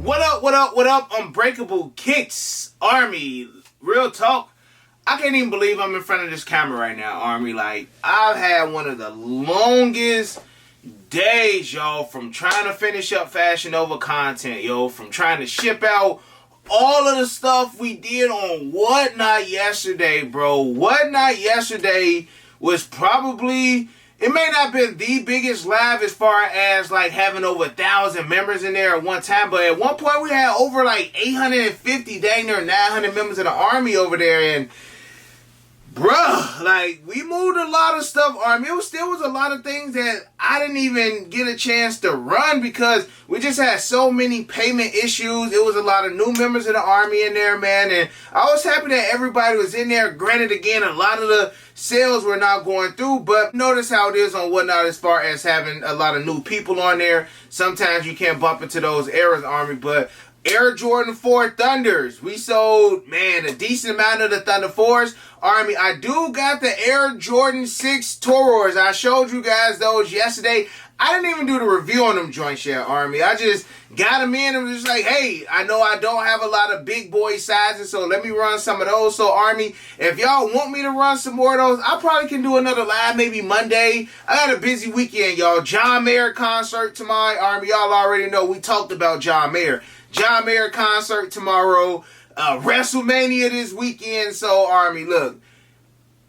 What up, what up, what up, Unbreakable Kicks, Army. Real talk, I can't even believe I'm in front of this camera right now, Army. Like, I've had one of the longest days, y'all, from trying to finish up Fashion Nova content, yo, from trying to ship out all of the stuff we did on Whatnot yesterday, bro. Whatnot yesterday was probably... It may not have been the biggest live as far as like having over 1,000 members in there at one time, but at one point we had over like 850, dang near 900 members of the Army over there, and bruh, like we moved a lot of stuff, Army. It still was a lot of things that I didn't even get a chance to run because we just had so many payment issues. It was a lot of new members of the Army in there, man, and I was happy that everybody was in there. Granted, again, a lot of the sales were not going through, but notice how it is on Whatnot as far as having a lot of new people on there. Sometimes you can't bump into those errors, Army, but Air Jordan 4 Thunders. We sold, man, a decent amount of the Thunder 4s. Army, I do got the Air Jordan 6 Toros. I showed you guys those yesterday. I didn't even do the review on them joints yet, Army. I just got them in and was just like, hey, I know I don't have a lot of big boy sizes, so let me run some of those. So, Army, if y'all want me to run some more of those, I probably can do another live maybe Monday. I got a busy weekend, y'all. John Mayer concert tomorrow. Army, y'all already know we talked about John Mayer. John Mayer concert tomorrow. WrestleMania this weekend. So, Army, look.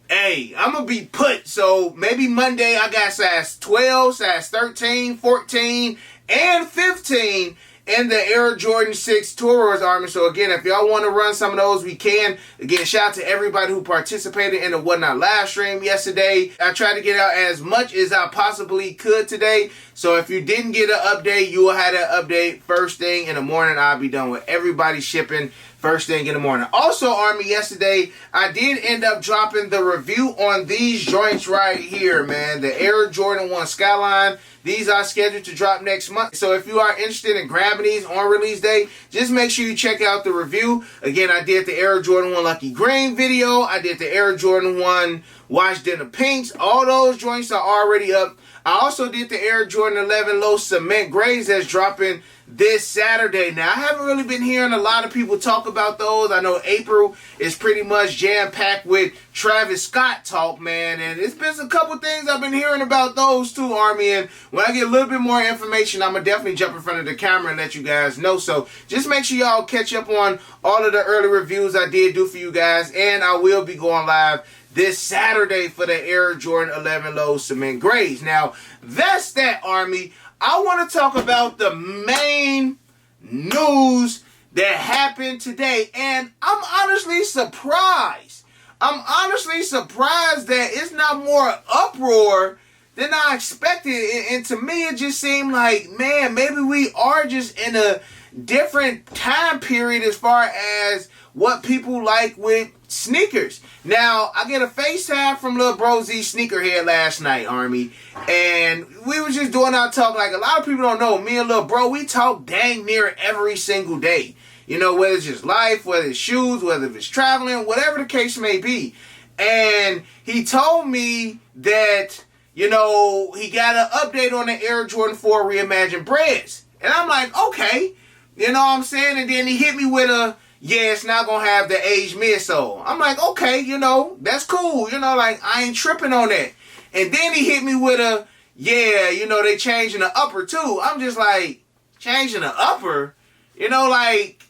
Hey, I'm going to be put. So, maybe Monday I got size 12, size 13, 14, and 15 in the Air Jordan 6 Toros, Army. So, again, if y'all want to run some of those, we can. Again, shout out to everybody who participated in the Whatnot live stream yesterday. I tried to get out as much as I possibly could today. So, if you didn't get an update, you will have an update first thing in the morning. I'll be done with everybody shipping first thing in the morning. Also, Army, yesterday, I did end up dropping the review on these joints right here, man. The Air Jordan 1 Skyline. These are scheduled to drop next month. So if you are interested in grabbing these on release day, just make sure you check out the review. Again, I did the Air Jordan 1 Lucky Green video. I did the Air Jordan 1 Washed in the Pinks. All those joints are already up. I also did the Air Jordan 11 Low Cement Grays that's dropping this Saturday. Now, I haven't really been hearing a lot of people talk about those. I know April is pretty much jam-packed with Travis Scott talk, man. And it's been a couple things I've been hearing about those too, Army. And when I get a little bit more information, I'm going to definitely jump in front of the camera and let you guys know. So just make sure y'all catch up on all of the early reviews I did do for you guys. And I will be going live this Saturday for the Air Jordan 11 Low Cement Grays. Now, that's that, Army. I want to talk about the main news that happened today, and I'm honestly surprised. I'm honestly surprised that it's not more uproar than I expected, and to me it just seemed like, man, maybe we are just in a different time period as far as what people like with sneakers. Now, I get a FaceTime from Lil Bro Z Sneakerhead last night, Army, and we was just doing our talk. Like, a lot of people don't know, me and Lil Bro, we talk dang near every single day. You know, whether it's just life, whether it's shoes, whether it's traveling, whatever the case may be. And he told me that, you know, he got an update on the Air Jordan 4 Reimagined Breads. And I'm like, okay, you know what I'm saying? And then he hit me with a, yeah, it's not going to have the aged midsole. I'm like, okay, you know, that's cool. You know, like, I ain't tripping on that. And then he hit me with a, yeah, you know, they changing the upper too. I'm just like, changing the upper? You know, like,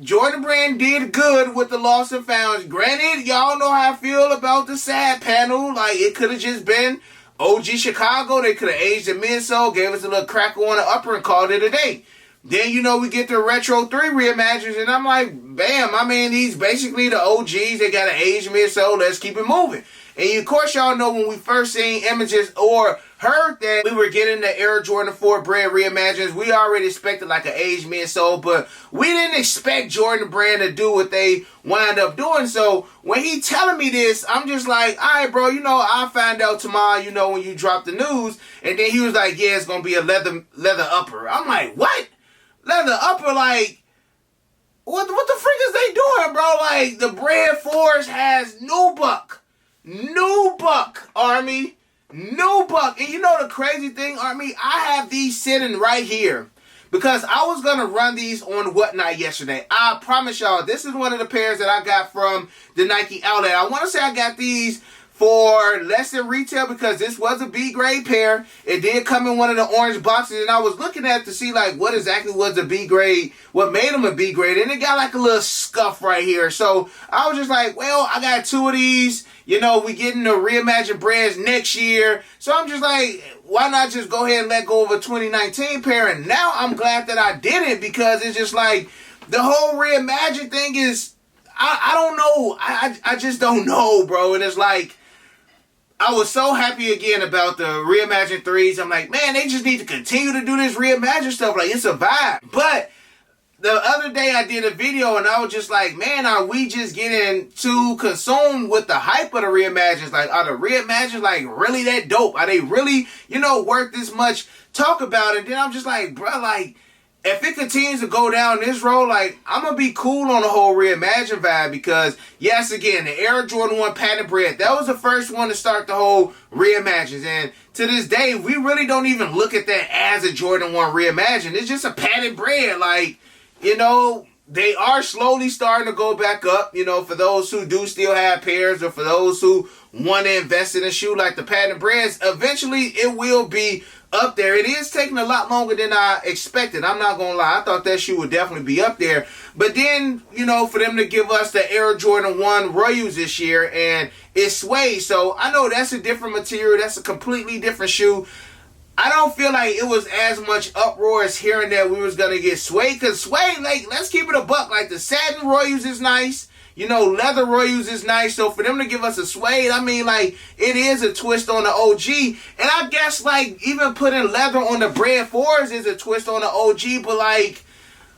Jordan Brand did good with the lost and found. Granted, y'all know how I feel about the side panel. Like, it could have just been OG Chicago. They could have aged the midsole, gave us a little crackle on the upper and called it a day. Then, you know, we get the Retro 3 Reimagined, and I'm like, bam, I mean, these basically the OGs. They got an aged midsole. Let's keep it moving. And of course, y'all know when we first seen images or heard that we were getting the Air Jordan 4 Bread Reimagined, we already expected like an aged midsole, but we didn't expect Jordan Brand to do what they wind up doing. So when he telling me this, I'm just like, all right, bro, you know, I'll find out tomorrow, you know, when you drop the news. And then he was like, yeah, it's going to be a leather upper. I'm like, what? Leather upper? Like, what the frick is they doing, bro? Like, the Bread Force has nubuck, Army. Nubuck. And you know the crazy thing, Army? I have these sitting right here because I was going to run these on Whatnot yesterday. I promise y'all, this is one of the pairs that I got from the Nike outlet. I want to say I got these for less than retail because this was a B grade pair. It did come in one of the orange boxes, and I was looking at it to see like what exactly was the B grade, what made them a B grade, and it got like a little scuff right here. So I was just like, well, I got 2 of these. You know, we getting the Reimagined brands next year. So I'm just like, why not just go ahead and let go of a 2019 pair? And now I'm glad that I didn't, because it's just like the whole Reimagined thing is, I don't know. I just don't know, bro. And it's like, I was so happy again about the Reimagined 3s. I'm like, man, they just need to continue to do this Reimagined stuff. Like, it's a vibe. But the other day I did a video and I was just like, man, are we just getting too consumed with the hype of the Reimagined? Like, are the Reimagined like really that dope? Are they really, you know, worth this much talk about it? Then I'm just like, bro, like, if it continues to go down this road, like, I'm going to be cool on the whole Reimagined vibe, because, yes, again, the Air Jordan 1 patent bread, that was the first one to start the whole Reimagined. And to this day, we really don't even look at that as a Jordan 1 Reimagined. It's just a patent bread. Like, you know, they are slowly starting to go back up, you know, for those who do still have pairs, or for those who want to invest in a shoe like the patent breads. Eventually, it will be up there. It is taking a lot longer than I expected. I'm not gonna lie. I thought that shoe would definitely be up there. But then, you know, for them to give us the Air Jordan 1 Royals this year, and it's suede. So I know that's a different material. That's a completely different shoe. I don't feel like it was as much uproar as hearing that we was gonna get suede. Because suede, like, let's keep it a buck. Like, the satin Royals is nice. You know, leather Royals is nice. So for them to give us a suede, I mean, like, it is a twist on the OG. And I guess, like, even putting leather on the Bread 4s is a twist on the OG. But, like,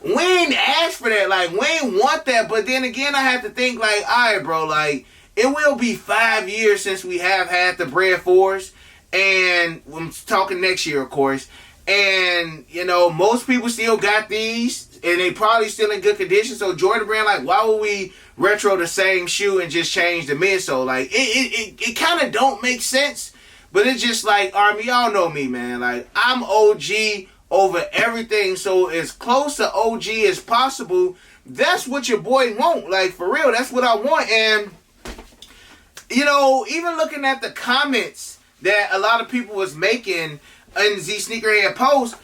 we ain't asked for that. Like, we ain't want that. But then again, I have to think, like, all right, bro, like, it will be 5 years since we have had the Bread 4s. And I'm talking next year, of course. And, you know, most people still got these, and they probably still in good condition. So Jordan Brand, like, why would we retro the same shoe and just change the midsole? Like, it kind of don't make sense. But it's just like, Army, y'all know me, man. Like, I'm OG over everything. So as close to OG as possible, that's what your boy want. Like, for real, that's what I want. And, you know, even looking at the comments that a lot of people was making in the Sneakerhead post,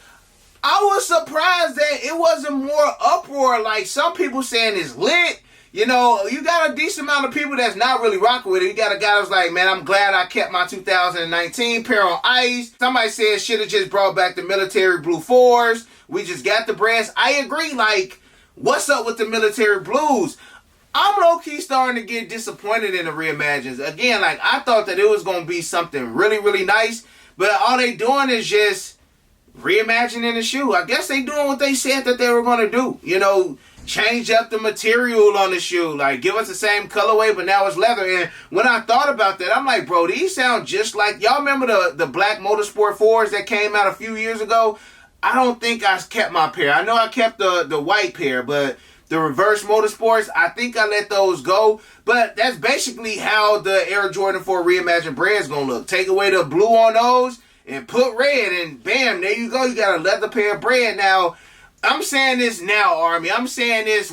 I was surprised that it wasn't more uproar. Like, some people saying it's lit. You know, you got a decent amount of people that's not really rocking with it. You got a guy that's like, man, I'm glad I kept my 2019 pair on ice. Somebody said should have just brought back the military blue 4s. We just got the brands. I agree. Like, what's up with the military blues? I'm low-key starting to get disappointed in the Reimagined. Again, like, I thought that it was going to be something really, really nice. But all they doing is just reimagining the shoe. I guess they doing what they said that they were going to do. You know, change up the material on the shoe. Like, give us the same colorway, but now it's leather. And when I thought about that, I'm like, bro, these sound just like... Y'all remember the black Motorsport 4s that came out a few years ago? I don't think I kept my pair. I know I kept the white pair, but the reverse Motorsports, I think I let those go. But that's basically how the Air Jordan 4 Reimagined brand's going to look. Take away the blue on those and put red, and bam, there you go. You got a leather pair of bread. Now, I'm saying this now, Army. I'm saying this,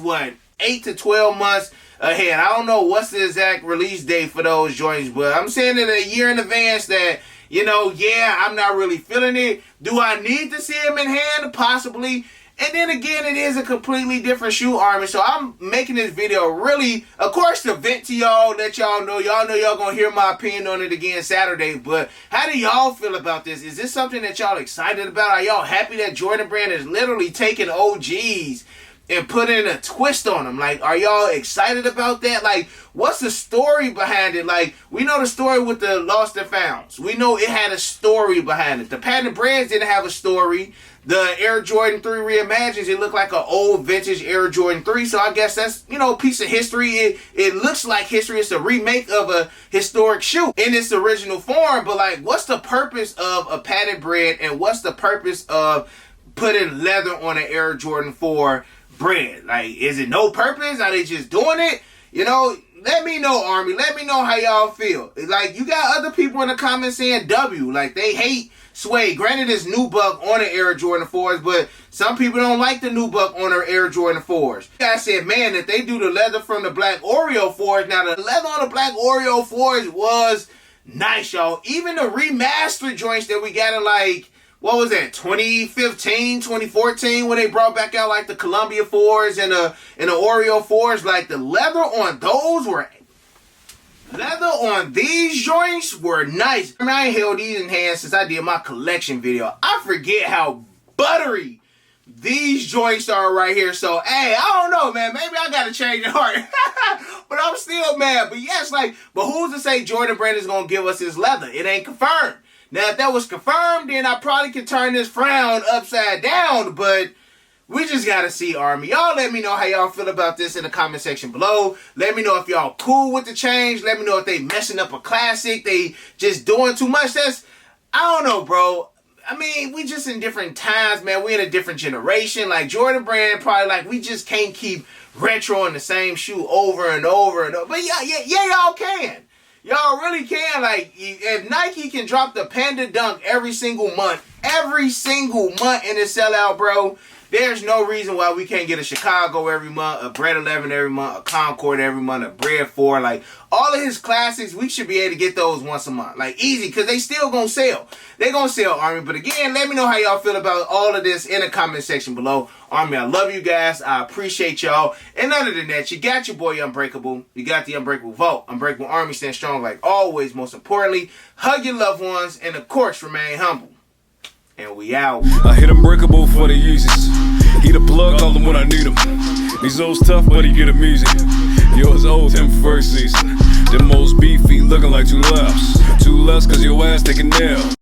8 to 12 months ahead. I don't know what's the exact release date for those joints, but I'm saying it a year in advance that, you know, yeah, I'm not really feeling it. Do I need to see them in hand? Possibly. And then again, it is a completely different shoe, Army. So I'm making this video really, of course, to vent to y'all, let y'all know. Y'all know y'all gonna hear my opinion on it again Saturday. But how do y'all feel about this? Is this something that y'all excited about? Are y'all happy that Jordan Brand is literally taking OGs and putting a twist on them? Like, are y'all excited about that? Like, what's the story behind it? Like, we know the story with the Lost and Founds. We know it had a story behind it. The patent brands didn't have a story. The Air Jordan 3 Reimagined, it looked like an old vintage Air Jordan 3. So I guess that's, you know, a piece of history. It looks like history. It's a remake of a historic shoe in its original form. But, like, what's the purpose of a patent bread, and what's the purpose of putting leather on an Air Jordan 4 bread? Like, is it no purpose? Are they just doing it? You know, let me know, Army. Let me know how y'all feel. Like, you got other people in the comments saying W. Like, they hate Suede. Granted, it's nubuck on the Air Jordan 4s, but some people don't like the nubuck on the Air Jordan 4s. I said, man, if they do the leather from the black Oreo 4s, now the leather on the black Oreo 4s was nice, y'all. Even the remastered joints that we got in, like, what was that, 2015, 2014, when they brought back out like the Columbia 4s and the Oreo 4s, like the leather on these joints were nice. I mean, I ain't held these in hand since I did my collection video. I forget how buttery these joints are right here. So, hey, I don't know, man. Maybe I gotta change the heart. But I'm still mad. But yes, like, but who's to say Jordan Brand is gonna give us his leather? It ain't confirmed. Now, if that was confirmed, then I probably could turn this frown upside down, but we just gotta see, Army. Y'all let me know how y'all feel about this in the comment section below. Let me know if y'all cool with the change. Let me know if they messing up a classic. They just doing too much. I don't know, bro. I mean, we just in different times, man. We in a different generation. Like, Jordan Brand probably, like, we just can't keep retroing the same shoe over and over and over. But yeah, y'all can. Y'all really can. Like, if Nike can drop the Panda Dunk every single month in the sellout, bro, there's no reason why we can't get a Chicago every month, a Bread 11 every month, a Concord every month, a Bread 4. Like, all of his classics, we should be able to get those once a month. Like, easy, because they still gonna sell. They gonna sell, Army. But again, let me know how y'all feel about all of this in the comment section below. Army, I love you guys. I appreciate y'all. And other than that, you got your boy Unbreakable. You got the Unbreakable Vault. Unbreakable Army, stand strong like always. Most importantly, hug your loved ones. And of course, remain humble. And we out. I hit Unbreakable for the uses. He the plug, call him when I need him. These old's tough, but he get him easy. Yours old him first season. Them most beefy looking like two lefts. Two lefts cause your ass taking nail.